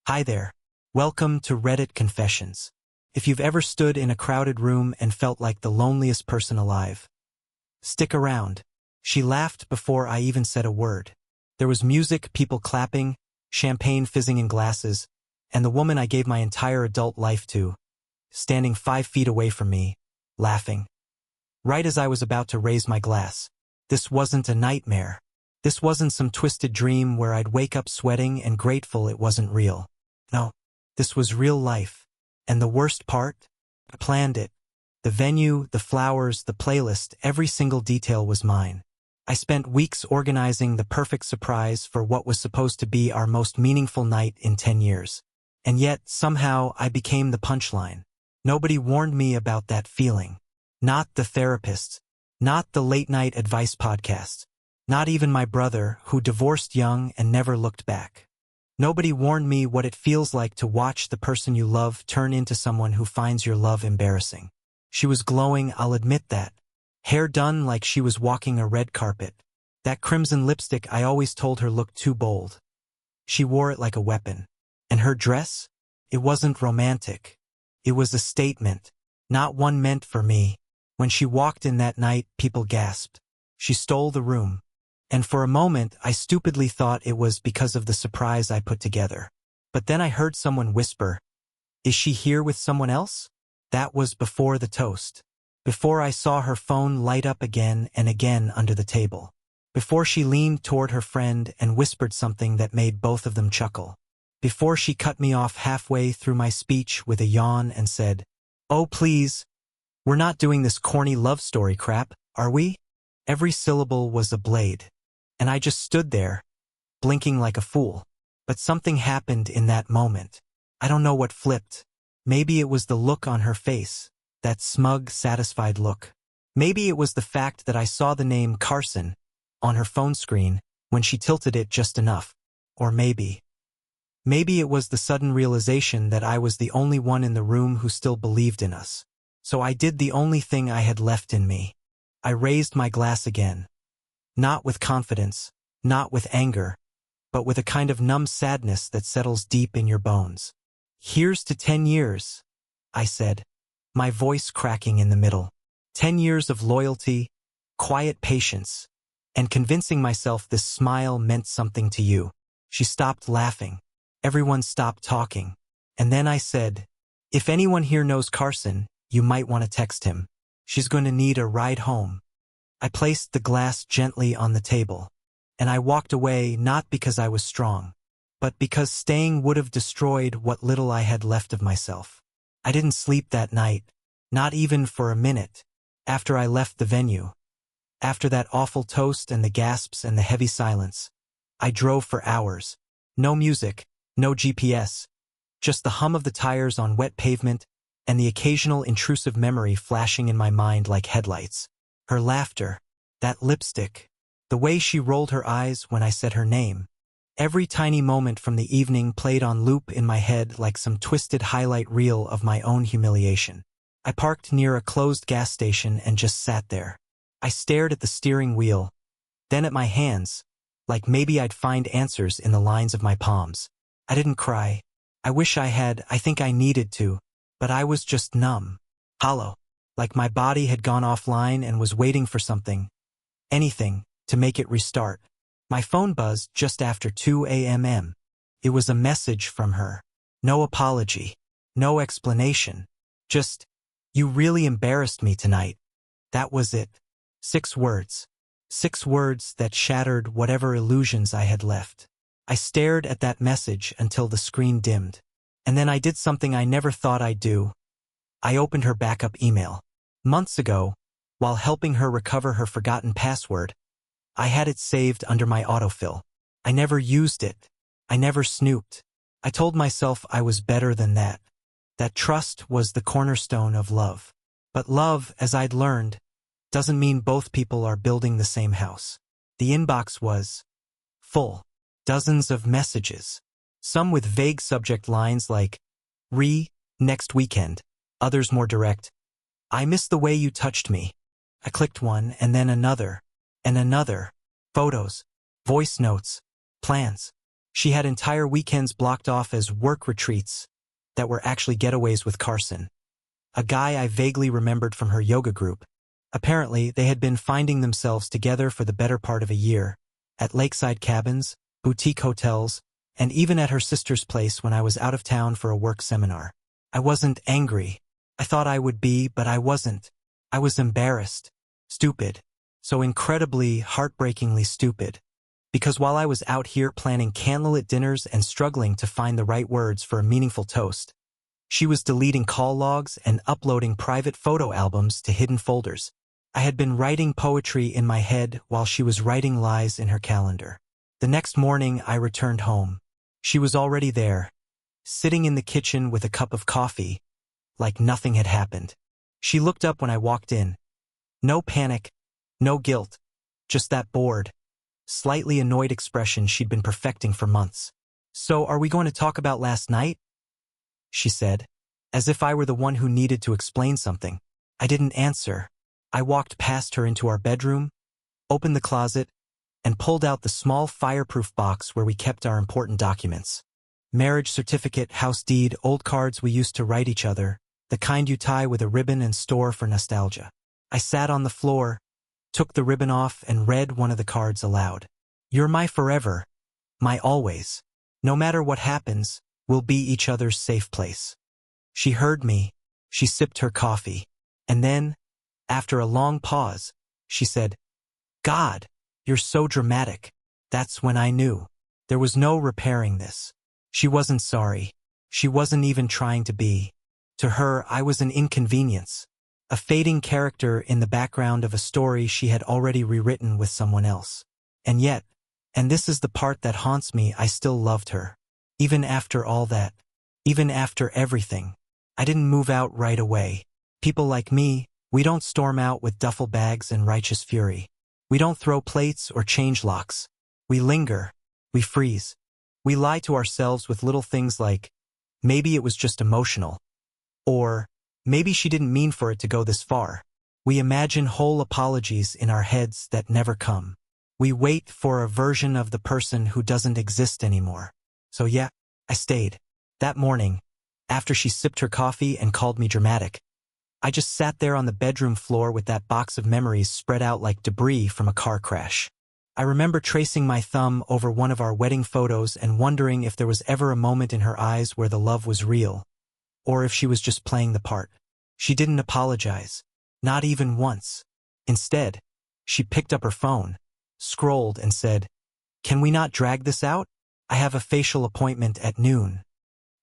Hi there. Welcome to Reddit Confessions. If you've ever stood in a crowded room and felt like the loneliest person alive, stick around. She laughed before I even said a word. There was music, people clapping, champagne fizzing in glasses, and the woman I gave my entire adult life to, standing 5 feet away from me, laughing. Right as I was about to raise my glass. This wasn't a nightmare. This wasn't some twisted dream where I'd wake up sweating and grateful it wasn't real. No, this was real life. And the worst part? I planned it. The venue, the flowers, the playlist, every single detail was mine. I spent weeks organizing the perfect surprise for what was supposed to be our most meaningful night in 10 years. And yet, somehow, I became the punchline. Nobody warned me about that feeling. Not the therapists. Not the late-night advice podcasts. Not even my brother, who divorced young and never looked back. Nobody warned me what it feels like to watch the person you love turn into someone who finds your love embarrassing. She was glowing, I'll admit that. Hair done like she was walking a red carpet. That crimson lipstick I always told her looked too bold. She wore it like a weapon. And her dress? It wasn't romantic. It was a statement. Not one meant for me. When she walked in that night, people gasped. She stole the room. And for a moment, I stupidly thought it was because of the surprise I put together. But then I heard someone whisper, "Is she here with someone else?" That was before the toast. Before I saw her phone light up again and again under the table. Before she leaned toward her friend and whispered something that made both of them chuckle. Before she cut me off halfway through my speech with a yawn and said, "Oh please, we're not doing this corny love story crap, are we?" Every syllable was a blade. And I just stood there, blinking like a fool. But something happened in that moment. I don't know what flipped. Maybe it was the look on her face, that smug, satisfied look. Maybe it was the fact that I saw the name Carson on her phone screen when she tilted it just enough. Or maybe it was the sudden realization that I was the only one in the room who still believed in us. So I did the only thing I had left in me. I raised my glass again. Not with confidence, not with anger, but with a kind of numb sadness that settles deep in your bones. "Here's to 10 years, I said, my voice cracking in the middle. 10 years of loyalty, quiet patience, and convincing myself this smile meant something to you." She stopped laughing. Everyone stopped talking. And then I said, "If anyone here knows Carson, you might want to text him. She's going to need a ride home." I placed the glass gently on the table, and I walked away not because I was strong, but because staying would have destroyed what little I had left of myself. I didn't sleep that night, not even for a minute, after I left the venue. After that awful toast and the gasps and the heavy silence, I drove for hours. No music, no GPS, just the hum of the tires on wet pavement and the occasional intrusive memory flashing in my mind like headlights. Her laughter, that lipstick, the way she rolled her eyes when I said her name. Every tiny moment from the evening played on loop in my head like some twisted highlight reel of my own humiliation. I parked near a closed gas station and just sat there. I stared at the steering wheel, then at my hands, like maybe I'd find answers in the lines of my palms. I didn't cry. I wish I had, I think I needed to, but I was just numb, hollow. Like my body had gone offline and was waiting for something, anything, to make it restart. My phone buzzed just after 2 a.m. It was a message from her. No apology. No explanation. Just, "You really embarrassed me tonight." That was it. 6 words. 6 words that shattered whatever illusions I had left. I stared at that message until the screen dimmed. And then I did something I never thought I'd do. I opened her backup email. Months ago, while helping her recover her forgotten password, I had it saved under my autofill. I never used it. I never snooped. I told myself I was better than that. That trust was the cornerstone of love. But love, as I'd learned, doesn't mean both people are building the same house. The inbox was full. Dozens of messages. Some with vague subject lines like, next weekend. Others more direct. "I miss the way you touched me." I clicked one and then another, and another. Photos, voice notes, plans. She had entire weekends blocked off as work retreats that were actually getaways with Carson, a guy I vaguely remembered from her yoga group. Apparently, they had been finding themselves together for the better part of a year, at lakeside cabins, boutique hotels, and even at her sister's place when I was out of town for a work seminar. I wasn't angry. I thought I would be, but I wasn't. I was embarrassed. Stupid. So incredibly, heartbreakingly stupid. Because while I was out here planning candlelit dinners and struggling to find the right words for a meaningful toast, she was deleting call logs and uploading private photo albums to hidden folders. I had been writing poetry in my head while she was writing lies in her calendar. The next morning, I returned home. She was already there, sitting in the kitchen with a cup of coffee, like nothing had happened. She looked up when I walked in. No panic, no guilt, just that bored, slightly annoyed expression she'd been perfecting for months. "So are we going to talk about last night?" she said, as if I were the one who needed to explain something. I didn't answer. I walked past her into our bedroom, opened the closet, and pulled out the small fireproof box where we kept our important documents. Marriage certificate, house deed, old cards we used to write each other, the kind you tie with a ribbon and store for nostalgia. I sat on the floor, took the ribbon off, and read one of the cards aloud. "You're my forever, my always. No matter what happens, we'll be each other's safe place." She heard me. She sipped her coffee. And then, after a long pause, she said, "God, you're so dramatic." That's when I knew. There was no repairing this. She wasn't sorry. She wasn't even trying to be. To her, I was an inconvenience, a fading character in the background of a story she had already rewritten with someone else. And yet, and this is the part that haunts me, I still loved her. Even after all that, even after everything, I didn't move out right away. People like me, we don't storm out with duffel bags and righteous fury. We don't throw plates or change locks. We linger. We freeze. We lie to ourselves with little things like, maybe it was just emotional. Or, maybe she didn't mean for it to go this far. We imagine whole apologies in our heads that never come. We wait for a version of the person who doesn't exist anymore. So yeah, I stayed. That morning, after she sipped her coffee and called me dramatic, I just sat there on the bedroom floor with that box of memories spread out like debris from a car crash. I remember tracing my thumb over one of our wedding photos and wondering if there was ever a moment in her eyes where the love was real, or if she was just playing the part. She didn't apologize, not even once. Instead, she picked up her phone, scrolled, and said, "Can we not drag this out? I have a facial appointment at noon."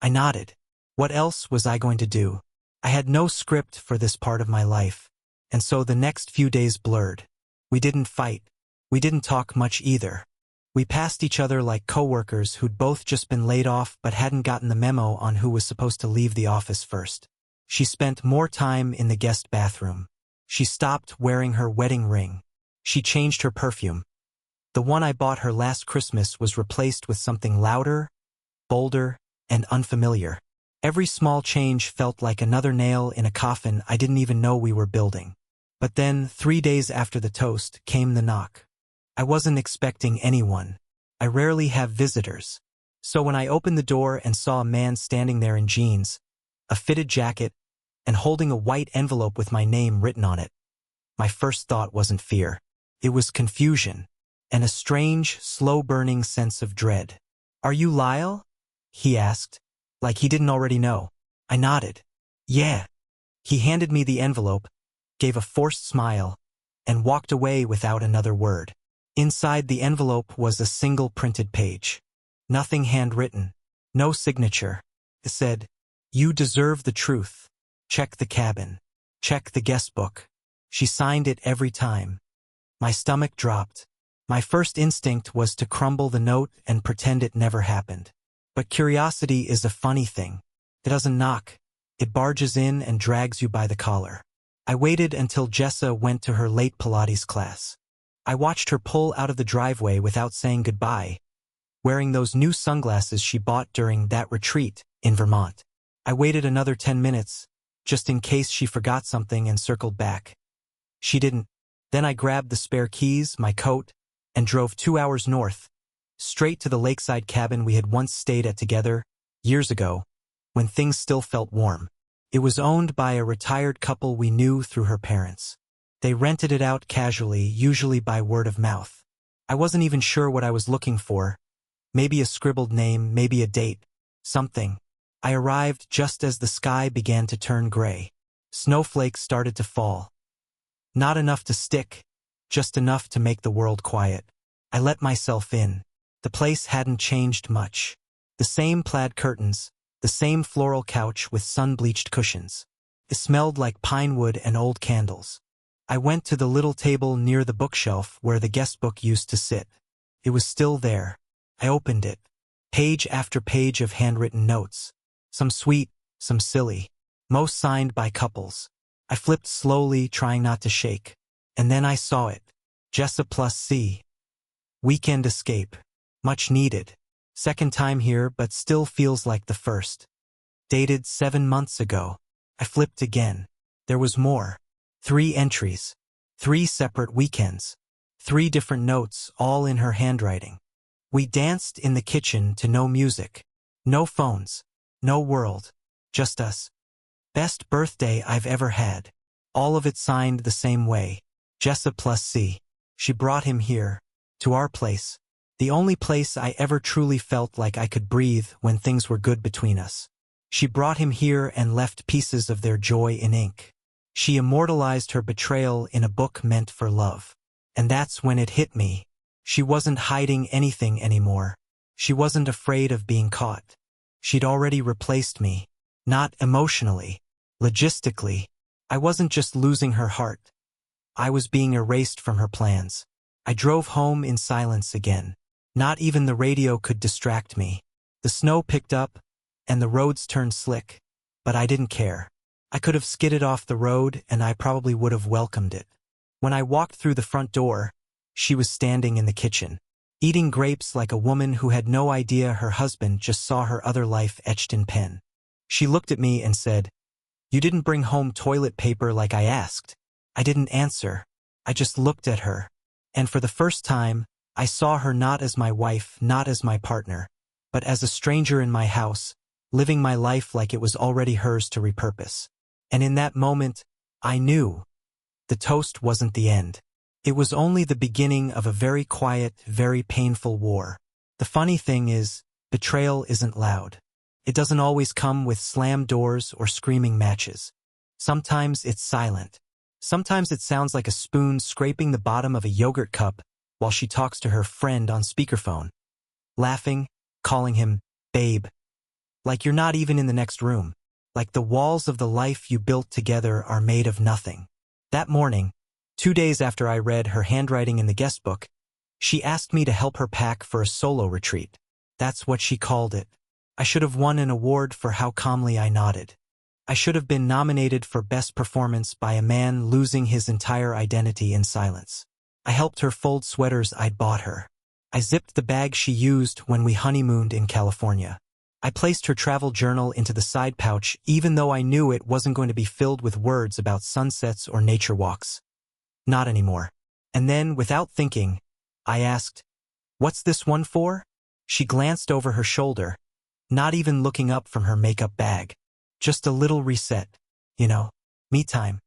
I nodded. What else was I going to do? I had no script for this part of my life, and so the next few days blurred. We didn't fight. We didn't talk much either. We passed each other like coworkers who'd both just been laid off but hadn't gotten the memo on who was supposed to leave the office first. She spent more time in the guest bathroom. She stopped wearing her wedding ring. She changed her perfume. The one I bought her last Christmas was replaced with something louder, bolder, and unfamiliar. Every small change felt like another nail in a coffin I didn't even know we were building. But then, 3 days after the toast, came the knock. I wasn't expecting anyone. I rarely have visitors. So when I opened the door and saw a man standing there in jeans, a fitted jacket, and holding a white envelope with my name written on it, my first thought wasn't fear. It was confusion, and a strange, slow-burning sense of dread. "Are you Lyle?" he asked, like he didn't already know. I nodded. "Yeah." He handed me the envelope, gave a forced smile, and walked away without another word. Inside the envelope was a single printed page. Nothing handwritten. No signature. It said, "You deserve the truth. Check the cabin. Check the guest book." She signed it every time. My stomach dropped. My first instinct was to crumble the note and pretend it never happened. But curiosity is a funny thing. It doesn't knock. It barges in and drags you by the collar. I waited until Jessa went to her late Pilates class. I watched her pull out of the driveway without saying goodbye, wearing those new sunglasses she bought during that retreat in Vermont. I waited another 10 minutes, just in case she forgot something, and circled back. She didn't. Then I grabbed the spare keys, my coat, and drove 2 hours north, straight to the lakeside cabin we had once stayed at together, years ago, when things still felt warm. It was owned by a retired couple we knew through her parents. They rented it out casually, usually by word of mouth. I wasn't even sure what I was looking for. Maybe a scribbled name, maybe a date. Something. I arrived just as the sky began to turn gray. Snowflakes started to fall. Not enough to stick, just enough to make the world quiet. I let myself in. The place hadn't changed much. The same plaid curtains, the same floral couch with sun-bleached cushions. It smelled like pine wood and old candles. I went to the little table near the bookshelf where the guest book used to sit. It was still there. I opened it. Page after page of handwritten notes. Some sweet, some silly. Most signed by couples. I flipped slowly, trying not to shake. And then I saw it. Jessa plus C. Weekend escape. Much needed. Second time here, but still feels like the first. Dated 7 months ago. I flipped again. There was more. 3 entries. 3 separate weekends. 3 different notes, all in her handwriting. We danced in the kitchen to no music. No phones. No world. Just us. Best birthday I've ever had. All of it signed the same way. Jessa plus C. She brought him here. To our place. The only place I ever truly felt like I could breathe when things were good between us. She brought him here and left pieces of their joy in ink. She immortalized her betrayal in a book meant for love. And that's when it hit me. She wasn't hiding anything anymore. She wasn't afraid of being caught. She'd already replaced me. Not emotionally. Logistically. I wasn't just losing her heart. I was being erased from her plans. I drove home in silence again. Not even the radio could distract me. The snow picked up, and the roads turned slick. But I didn't care. I could have skidded off the road, and I probably would have welcomed it. When I walked through the front door, she was standing in the kitchen, eating grapes like a woman who had no idea her husband just saw her other life etched in pen. She looked at me and said, "You didn't bring home toilet paper like I asked." I didn't answer. I just looked at her. And for the first time, I saw her not as my wife, not as my partner, but as a stranger in my house, living my life like it was already hers to repurpose. And in that moment, I knew the toast wasn't the end. It was only the beginning of a very quiet, very painful war. The funny thing is, betrayal isn't loud. It doesn't always come with slammed doors or screaming matches. Sometimes it's silent. Sometimes it sounds like a spoon scraping the bottom of a yogurt cup while she talks to her friend on speakerphone, laughing, calling him babe. Like you're not even in the next room. Like the walls of the life you built together are made of nothing. That morning, 2 days after I read her handwriting in the guest book, she asked me to help her pack for a solo retreat. That's what she called it. I should have won an award for how calmly I nodded. I should have been nominated for best performance by a man losing his entire identity in silence. I helped her fold sweaters I'd bought her. I zipped the bag she used when we honeymooned in California. I placed her travel journal into the side pouch even though I knew it wasn't going to be filled with words about sunsets or nature walks. Not anymore. And then, without thinking, I asked, "What's this one for?" She glanced over her shoulder, not even looking up from her makeup bag. Just a little reset, you know, me time.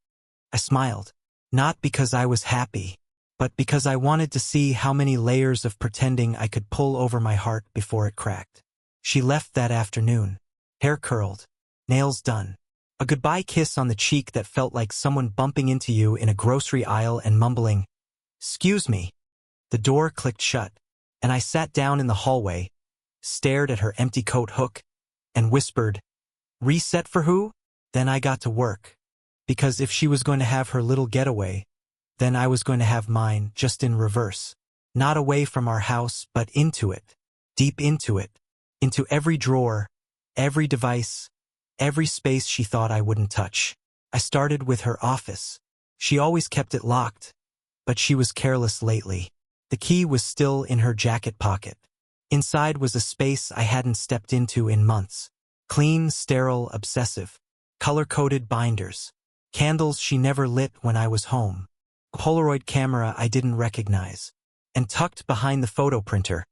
I smiled, not because I was happy, but because I wanted to see how many layers of pretending I could pull over my heart before it cracked. She left that afternoon, hair curled, nails done, a goodbye kiss on the cheek that felt like someone bumping into you in a grocery aisle and mumbling, "Excuse me." The door clicked shut, and I sat down in the hallway, stared at her empty coat hook, and whispered, "Reset for who?" Then I got to work. Because if she was going to have her little getaway, then I was going to have mine, just in reverse. Not away from our house, but into it. Deep into it. Into every drawer, every device, every space she thought I wouldn't touch. I started with her office. She always kept it locked, but she was careless lately. The key was still in her jacket pocket. Inside was a space I hadn't stepped into in months. Clean, sterile, obsessive. Color-coded binders. Candles she never lit when I was home. Polaroid camera I didn't recognize. And tucked behind the photo printer,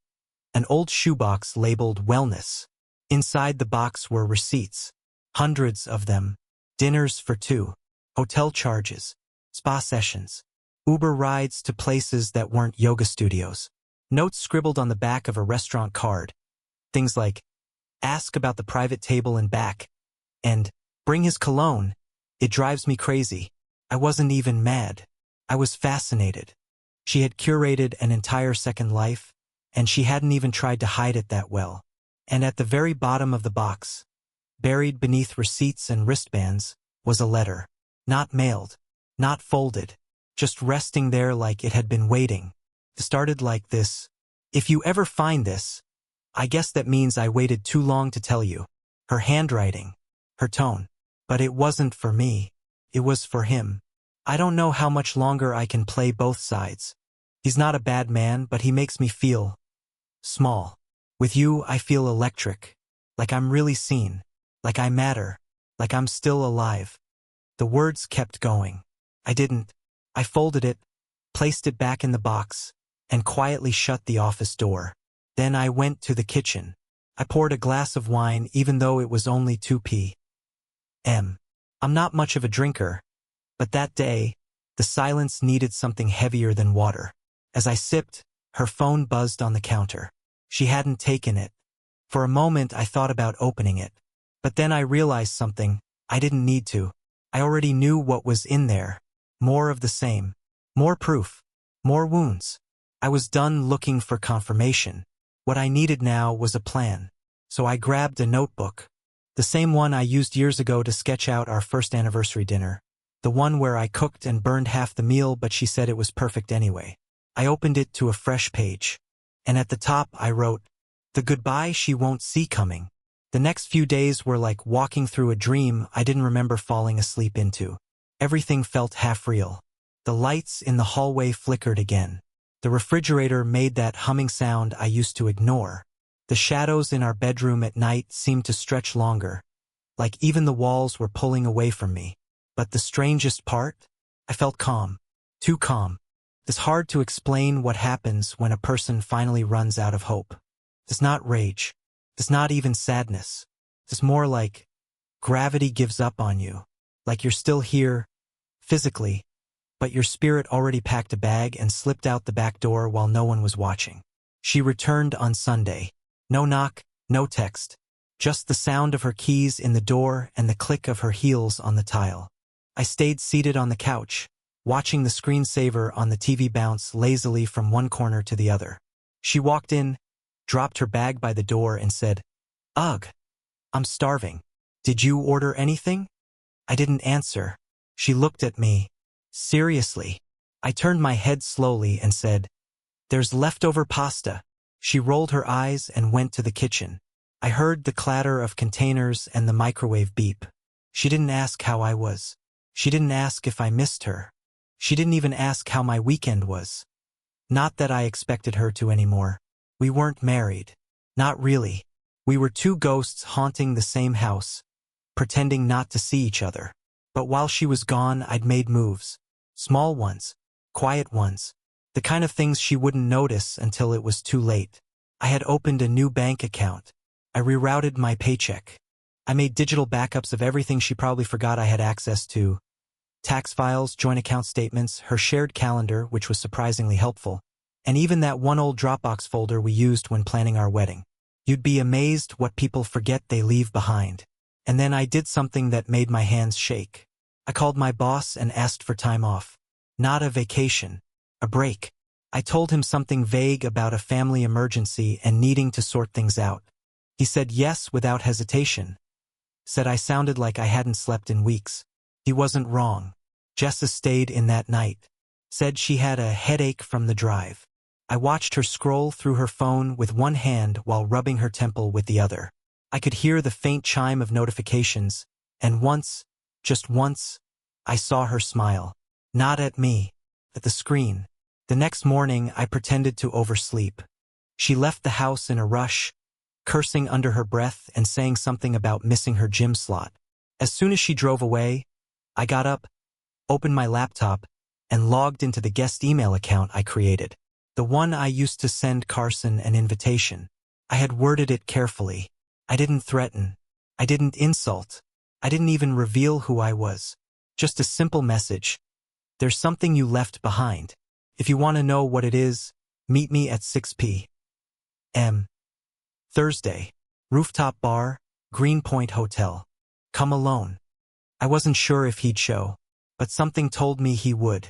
an old shoebox labeled wellness. Inside the box were receipts, hundreds of them, dinners for two, hotel charges, spa sessions, Uber rides to places that weren't yoga studios, notes scribbled on the back of a restaurant card, things like, ask about the private table in back, and bring his cologne. It drives me crazy. I wasn't even mad. I was fascinated. She had curated an entire second life, and she hadn't even tried to hide it that well. And at the very bottom of the box, buried beneath receipts and wristbands, was a letter. Not mailed, not folded, just resting there like it had been waiting. It started like this: if you ever find this, I guess that means I waited too long to tell you. Her handwriting, her tone. But it wasn't for me. It was for him. I don't know how much longer I can play both sides. He's not a bad man, but he makes me feel small. With you, I feel electric. Like I'm really seen. Like I matter. Like I'm still alive. The words kept going. I didn't. I folded it, placed it back in the box, and quietly shut the office door. Then I went to the kitchen. I poured a glass of wine even though it was only 2 p.m. I'm not much of a drinker, but that day, the silence needed something heavier than water. As I sipped, her phone buzzed on the counter. She hadn't taken it. For a moment I thought about opening it. But then I realized something. I didn't need to. I already knew what was in there. More of the same. More proof. More wounds. I was done looking for confirmation. What I needed now was a plan. So I grabbed a notebook. The same one I used years ago to sketch out our first anniversary dinner. The one where I cooked and burned half the meal, but she said it was perfect anyway. I opened it to a fresh page. And at the top I wrote, "The goodbye she won't see coming." The next few days were like walking through a dream I didn't remember falling asleep into. Everything felt half real. The lights in the hallway flickered again. The refrigerator made that humming sound I used to ignore. The shadows in our bedroom at night seemed to stretch longer, like even the walls were pulling away from me. But the strangest part? I felt calm. Too calm. It's hard to explain what happens when a person finally runs out of hope. It's not rage. It's not even sadness. It's more like gravity gives up on you. Like you're still here, physically, but your spirit already packed a bag and slipped out the back door while no one was watching. She returned on Sunday. No knock, no text. Just the sound of her keys in the door and the click of her heels on the tile. I stayed seated on the couch, watching the screensaver on the TV bounce lazily from one corner to the other. She walked in, dropped her bag by the door and said, "Ugh, I'm starving. Did you order anything?" I didn't answer. She looked at me. Seriously. I turned my head slowly and said, "There's leftover pasta." She rolled her eyes and went to the kitchen. I heard the clatter of containers and the microwave beep. She didn't ask how I was. She didn't ask if I missed her. She didn't even ask how my weekend was. Not that I expected her to anymore. We weren't married. Not really. We were two ghosts haunting the same house, pretending not to see each other. But while she was gone, I'd made moves. Small ones. Quiet ones. The kind of things she wouldn't notice until it was too late. I had opened a new bank account. I rerouted my paycheck. I made digital backups of everything she probably forgot I had access to. Tax files, joint account statements, her shared calendar, which was surprisingly helpful, and even that one old Dropbox folder we used when planning our wedding. You'd be amazed what people forget they leave behind. And then I did something that made my hands shake. I called my boss and asked for time off. Not a vacation. A break. I told him something vague about a family emergency and needing to sort things out. He said yes without hesitation. Said I sounded like I hadn't slept in weeks. He wasn't wrong. Jessa stayed in that night. Said she had a headache from the drive. I watched her scroll through her phone with one hand while rubbing her temple with the other. I could hear the faint chime of notifications, and once, just once, I saw her smile. Not at me, at the screen. The next morning, I pretended to oversleep. She left the house in a rush, cursing under her breath and saying something about missing her gym slot. As soon as she drove away, I got up, opened my laptop, and logged into the guest email account I created. The one I used to send Carson an invitation. I had worded it carefully. I didn't threaten. I didn't insult. I didn't even reveal who I was. Just a simple message. There's something you left behind. If you want to know what it is, meet me at 6 p.m. Thursday. Rooftop bar, Greenpoint Hotel. Come alone. I wasn't sure if he'd show, but something told me he would.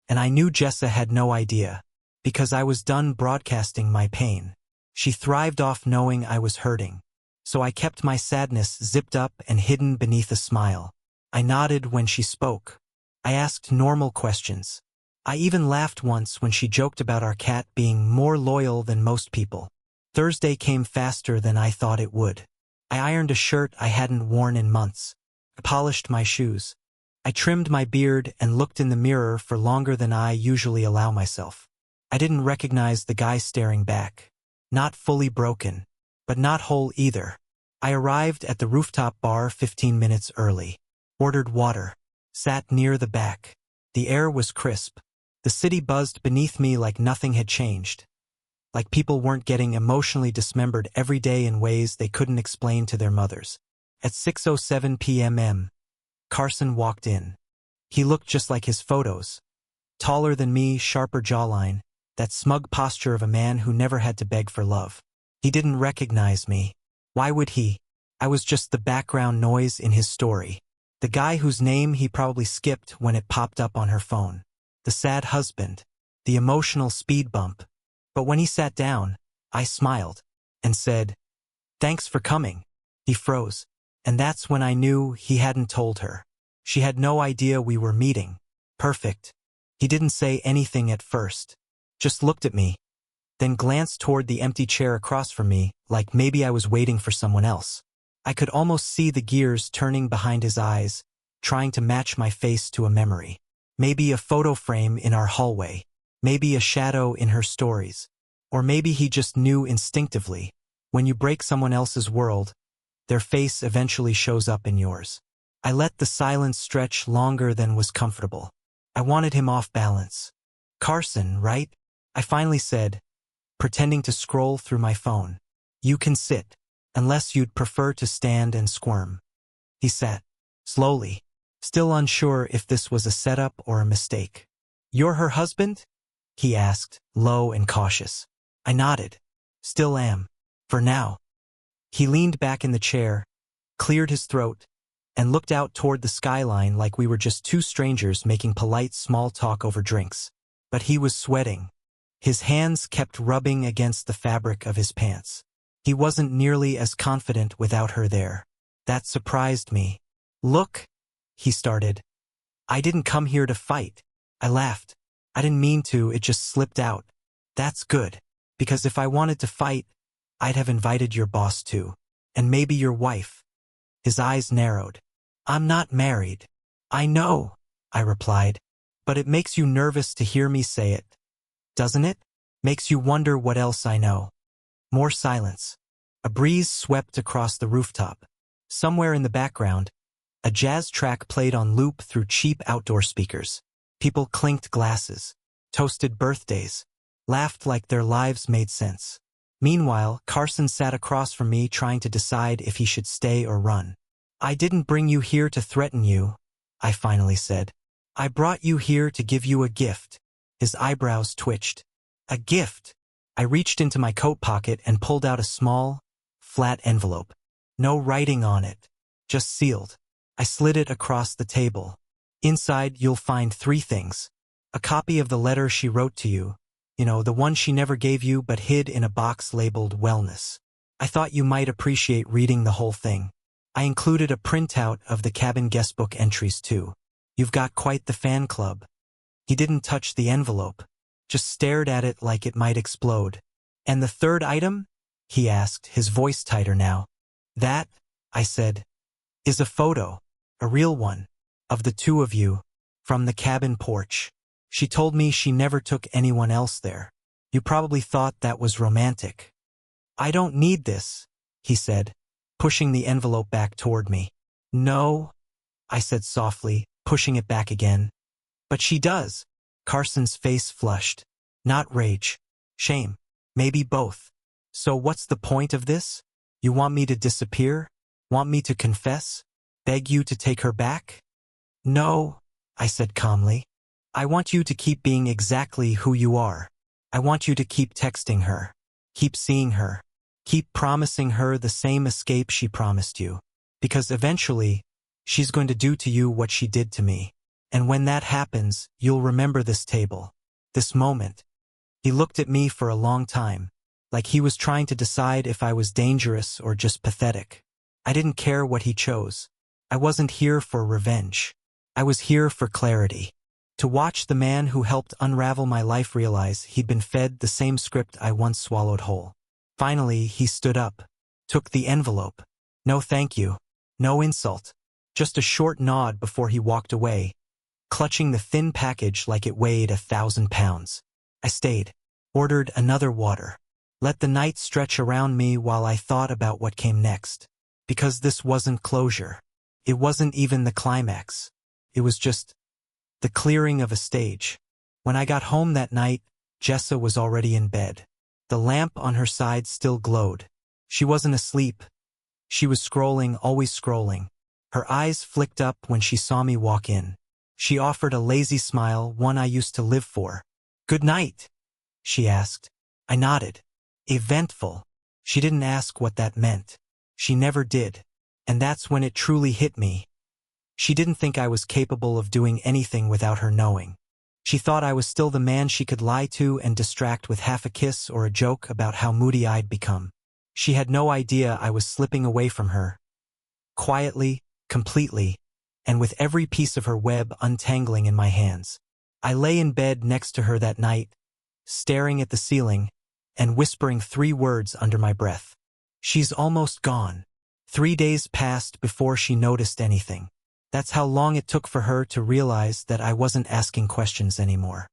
And I knew Jessa had no idea, because I was done broadcasting my pain. She thrived off knowing I was hurting. So I kept my sadness zipped up and hidden beneath a smile. I nodded when she spoke. I asked normal questions. I even laughed once when she joked about our cat being more loyal than most people. Thursday came faster than I thought it would. I ironed a shirt I hadn't worn in months. I polished my shoes. I trimmed my beard and looked in the mirror for longer than I usually allow myself. I didn't recognize the guy staring back. Not fully broken, but not whole either. I arrived at the rooftop bar 15 minutes early. Ordered water. Sat near the back. The air was crisp. The city buzzed beneath me like nothing had changed. Like people weren't getting emotionally dismembered every day in ways they couldn't explain to their mothers. At 6:07 p.m. Carson walked in. He looked just like his photos. Taller than me, sharper jawline, that smug posture of a man who never had to beg for love. He didn't recognize me. Why would he? I was just the background noise in his story. The guy whose name he probably skipped when it popped up on her phone. The sad husband. The emotional speed bump. But when he sat down, I smiled and said, "Thanks for coming." He froze. And that's when I knew he hadn't told her. She had no idea we were meeting. Perfect. He didn't say anything at first. Just looked at me. Then glanced toward the empty chair across from me, like maybe I was waiting for someone else. I could almost see the gears turning behind his eyes, trying to match my face to a memory. Maybe a photo frame in our hallway. Maybe a shadow in her stories. Or maybe he just knew instinctively. When you break someone else's world, their face eventually shows up in yours. I let the silence stretch longer than was comfortable. I wanted him off balance. "Carson, right?" I finally said, pretending to scroll through my phone. "You can sit, unless you'd prefer to stand and squirm." He sat, slowly, still unsure if this was a setup or a mistake. "You're her husband?" he asked, low and cautious. I nodded. "Still am. For now." He leaned back in the chair, cleared his throat, and looked out toward the skyline like we were just two strangers making polite small talk over drinks. But he was sweating. His hands kept rubbing against the fabric of his pants. He wasn't nearly as confident without her there. That surprised me. "Look," he started. "I didn't come here to fight." I laughed. "I didn't mean to, it just slipped out." "That's good. Because if I wanted to fight, I'd have invited your boss too. And maybe your wife." His eyes narrowed. "I'm not married." "I know," I replied. "But it makes you nervous to hear me say it. Doesn't it? Makes you wonder what else I know." More silence. A breeze swept across the rooftop. Somewhere in the background, a jazz track played on loop through cheap outdoor speakers. People clinked glasses, toasted birthdays, laughed like their lives made sense. Meanwhile, Carson sat across from me trying to decide if he should stay or run. "I didn't bring you here to threaten you," I finally said. "I brought you here to give you a gift." His eyebrows twitched. "A gift?" I reached into my coat pocket and pulled out a small, flat envelope. No writing on it, just sealed. I slid it across the table. "Inside, you'll find 3 things. A copy of the letter she wrote to you. You know, the one she never gave you but hid in a box labeled wellness. I thought you might appreciate reading the whole thing. I included a printout of the cabin guestbook entries too. You've got quite the fan club." He didn't touch the envelope, just stared at it like it might explode. "And the 3rd item?" he asked, his voice tighter now. "That," I said, "is a photo, a real one, of the 2 of you, from the cabin porch. She told me she never took anyone else there. You probably thought that was romantic." "I don't need this," he said, pushing the envelope back toward me. "No," I said softly, pushing it back again. "But she does." Carson's face flushed. Not rage, Shame. Maybe both. So what's the point of this? You want me to disappear? Want me to confess? Beg you to take her back? No, I said calmly. I want you to keep being exactly who you are. I want you to keep texting her. Keep seeing her. Keep promising her the same escape she promised you. Because eventually, she's going to do to you what she did to me. And when that happens, you'll remember this table. This moment. He looked at me for a long time, like he was trying to decide if I was dangerous or just pathetic. I didn't care what he chose. I wasn't here for revenge. I was here for clarity. To watch the man who helped unravel my life realize he'd been fed the same script I once swallowed whole. Finally, he stood up, took the envelope. No thank you. No insult. Just a short nod before he walked away, clutching the thin package like it weighed 1,000 pounds. I stayed, ordered another water, let the night stretch around me while I thought about what came next. Because this wasn't closure. It wasn't even the climax. It was just the clearing of a stage. When I got home that night, Jessa was already in bed. The lamp on her side still glowed. She wasn't asleep. She was scrolling, always scrolling. Her eyes flicked up when she saw me walk in. She offered a lazy smile, one I used to live for. "Good night," she asked. I nodded. Eventful. She didn't ask what that meant. She never did. And that's when it truly hit me. She didn't think I was capable of doing anything without her knowing. She thought I was still the man she could lie to and distract with half a kiss or a joke about how moody I'd become. She had no idea I was slipping away from her. Quietly, completely, and with every piece of her web untangling in my hands. I lay in bed next to her that night, staring at the ceiling, and whispering 3 words under my breath. She's almost gone. 3 days passed before she noticed anything. That's how long it took for her to realize that I wasn't asking questions anymore.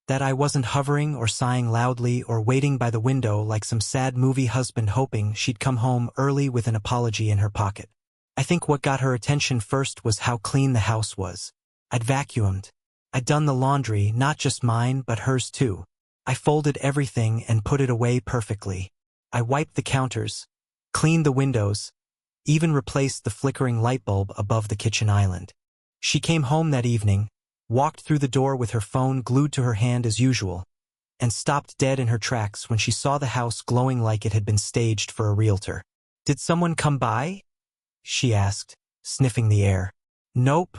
That I wasn't hovering or sighing loudly or waiting by the window like some sad movie husband hoping she'd come home early with an apology in her pocket. I think what got her attention first was how clean the house was. I'd vacuumed. I'd done the laundry, not just mine, but hers too. I folded everything and put it away perfectly. I wiped the counters, cleaned the windows, even replaced the flickering light bulb above the kitchen island. She came home that evening, walked through the door with her phone glued to her hand as usual, and stopped dead in her tracks when she saw the house glowing like it had been staged for a realtor. "Did someone come by?" she asked, sniffing the air. "Nope,"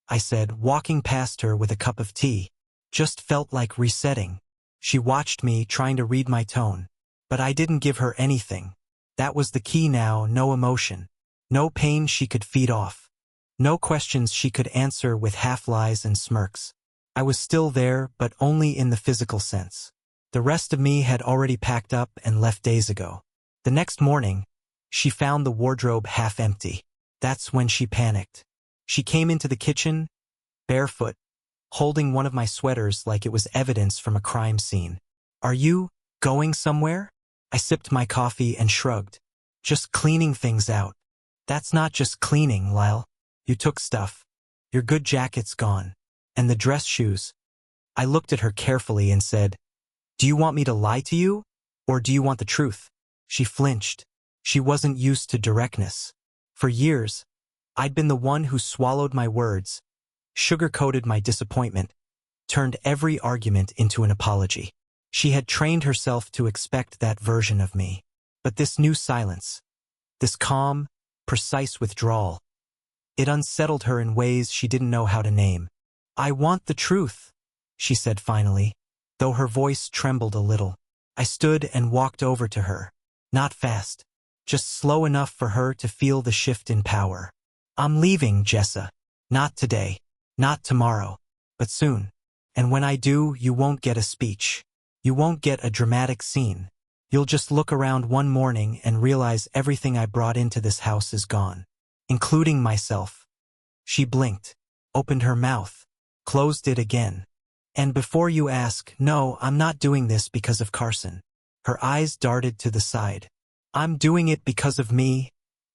I said, walking past her with a cup of tea. Just felt like resetting. She watched me, trying to read my tone. But I didn't give her anything. That was the key now, no emotion. No pain she could feed off. No questions she could answer with half-lies and smirks. I was still there, but only in the physical sense. The rest of me had already packed up and left days ago. The next morning, she found the wardrobe half empty. That's when she panicked. She came into the kitchen, barefoot, holding one of my sweaters like it was evidence from a crime scene. "Are you going somewhere?" I sipped my coffee and shrugged. "Just cleaning things out." "That's not just cleaning, Lyle. You took stuff. Your good jacket's gone. And the dress shoes." I looked at her carefully and said, "Do you want me to lie to you? Or do you want the truth?" She flinched. She wasn't used to directness. For years, I'd been the one who swallowed my words, sugar-coated my disappointment, turned every argument into an apology. She had trained herself to expect that version of me. But this new silence, this calm, precise withdrawal, it unsettled her in ways she didn't know how to name. "I want the truth," she said finally, though her voice trembled a little. I stood and walked over to her. Not fast, just slow enough for her to feel the shift in power. "I'm leaving, Jessa. Not today, not tomorrow, but soon. And when I do, you won't get a speech. You won't get a dramatic scene. You'll just look around one morning and realize everything I brought into this house is gone, including myself." She blinked, opened her mouth, closed it again. "And before you ask, no, I'm not doing this because of Carson." Her eyes darted to the side. "I'm doing it because of me,"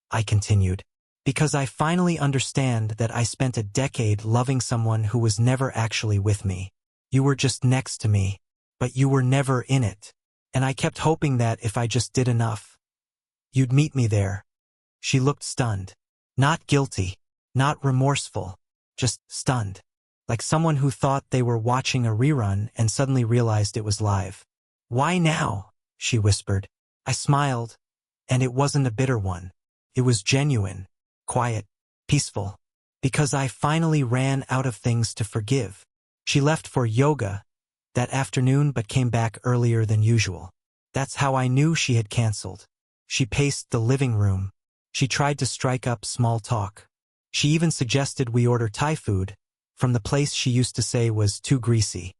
I continued. "Because I finally understand that I spent a decade loving someone who was never actually with me. You were just next to me, but you were never in it." And I kept hoping that if I just did enough, you'd meet me there. She looked stunned. Not guilty, not remorseful, just stunned. Like someone who thought they were watching a rerun and suddenly realized it was live. "Why now?" she whispered. I smiled, and it wasn't a bitter one. It was genuine, quiet, peaceful. Because I finally ran out of things to forgive. She left for yoga that afternoon but came back earlier than usual. That's how I knew she had canceled. She paced the living room. She tried to strike up small talk. She even suggested we order Thai food from the place she used to say was too greasy.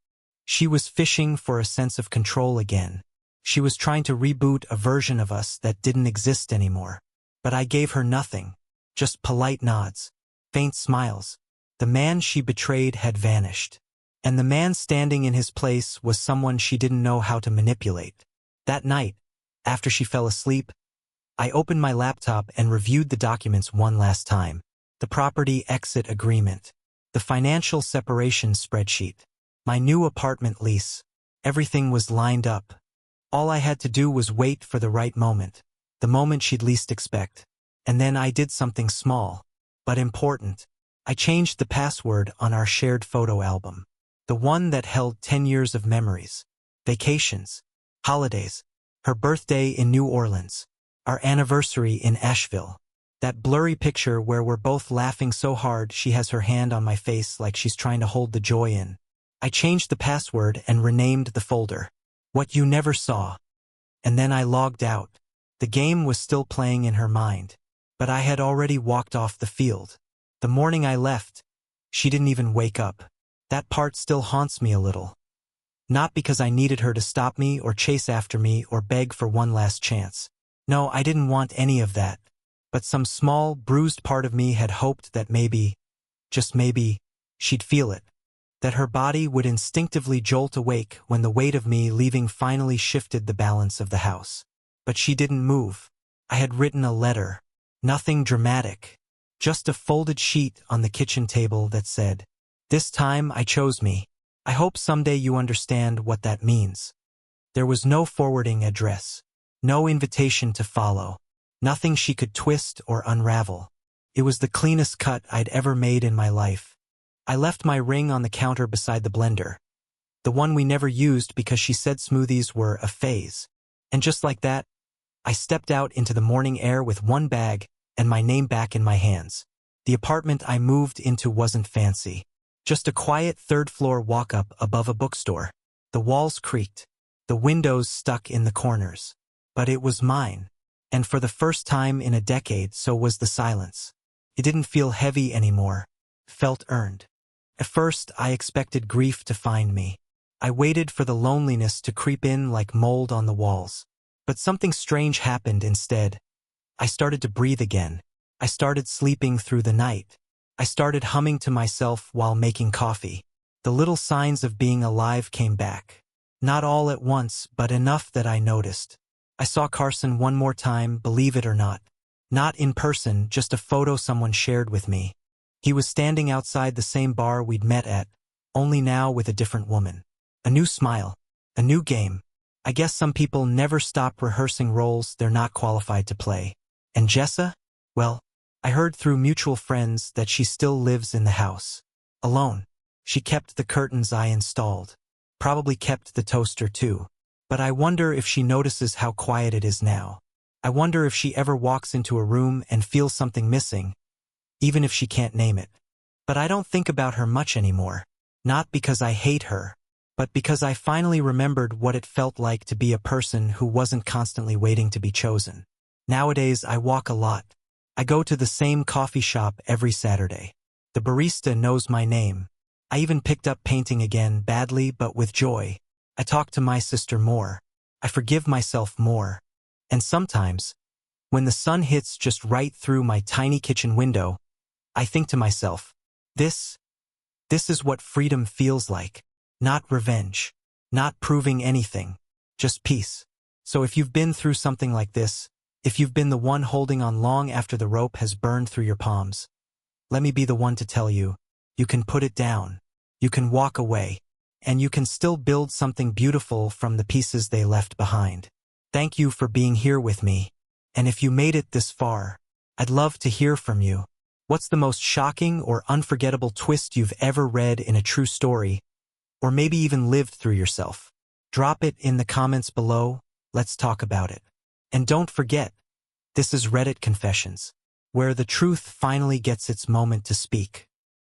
She was fishing for a sense of control again. She was trying to reboot a version of us that didn't exist anymore. But I gave her nothing, just polite nods, faint smiles. The man she betrayed had vanished. And the man standing in his place was someone she didn't know how to manipulate. That night, after she fell asleep, I opened my laptop and reviewed the documents one last time. The property exit agreement, the financial separation spreadsheet, my new apartment lease. Everything was lined up. All I had to do was wait for the right moment, the moment she'd least expect. And then I did something small, but important. I changed the password on our shared photo album. The one that held 10 years of memories, vacations, holidays, her birthday in New Orleans, our anniversary in Asheville. That blurry picture where we're both laughing so hard she has her hand on my face like she's trying to hold the joy in. I changed the password and renamed the folder, What You Never Saw. And then I logged out. The game was still playing in her mind, but I had already walked off the field. The morning I left, she didn't even wake up. That part still haunts me a little. Not because I needed her to stop me or chase after me or beg for one last chance. No, I didn't want any of that. But some small, bruised part of me had hoped that maybe, just maybe, she'd feel it. That her body would instinctively jolt awake when the weight of me leaving finally shifted the balance of the house. But she didn't move. I had written a letter. Nothing dramatic. Just a folded sheet on the kitchen table that said, "This time I chose me. I hope someday you understand what that means." There was no forwarding address. No invitation to follow. Nothing she could twist or unravel. It was the cleanest cut I'd ever made in my life. I left my ring on the counter beside the blender. The one we never used because she said smoothies were a phase. And just like that, I stepped out into the morning air with one bag and my name back in my hands. The apartment I moved into wasn't fancy. Just a quiet third-floor walk-up above a bookstore. The walls creaked. The windows stuck in the corners. But it was mine. And for the first time in a decade, so was the silence. It didn't feel heavy anymore. Felt earned. At first, I expected grief to find me. I waited for the loneliness to creep in like mold on the walls. But something strange happened instead. I started to breathe again. I started sleeping through the night. I started humming to myself while making coffee. The little signs of being alive came back. Not all at once, but enough that I noticed. I saw Carson one more time, believe it or not. Not in person, just a photo someone shared with me. He was standing outside the same bar we'd met at, only now with a different woman. A new smile. A new game. I guess some people never stop rehearsing roles they're not qualified to play. And Jessa? Well, I heard through mutual friends that she still lives in the house. Alone. She kept the curtains I installed. Probably kept the toaster too. But I wonder if she notices how quiet it is now. I wonder if she ever walks into a room and feels something missing, even if she can't name it. But I don't think about her much anymore. Not because I hate her, but because I finally remembered what it felt like to be a person who wasn't constantly waiting to be chosen. Nowadays, I walk a lot. I go to the same coffee shop every Saturday. The barista knows my name. I even picked up painting again, badly but with joy. I talk to my sister more. I forgive myself more. And sometimes, when the sun hits just right through my tiny kitchen window, I think to myself, this is what freedom feels like. Not revenge. Not proving anything. Just peace. So if you've been through something like this, if you've been the one holding on long after the rope has burned through your palms, let me be the one to tell you, you can put it down. You can walk away. and you can still build something beautiful from the pieces they left behind. Thank you for being here with me. And if you made it this far, I'd love to hear from you. What's the most shocking or unforgettable twist you've ever read in a true story, or maybe even lived through yourself? Drop it in the comments below. Let's talk about it. And don't forget, this is Reddit Confessions, where the truth finally gets its moment to speak.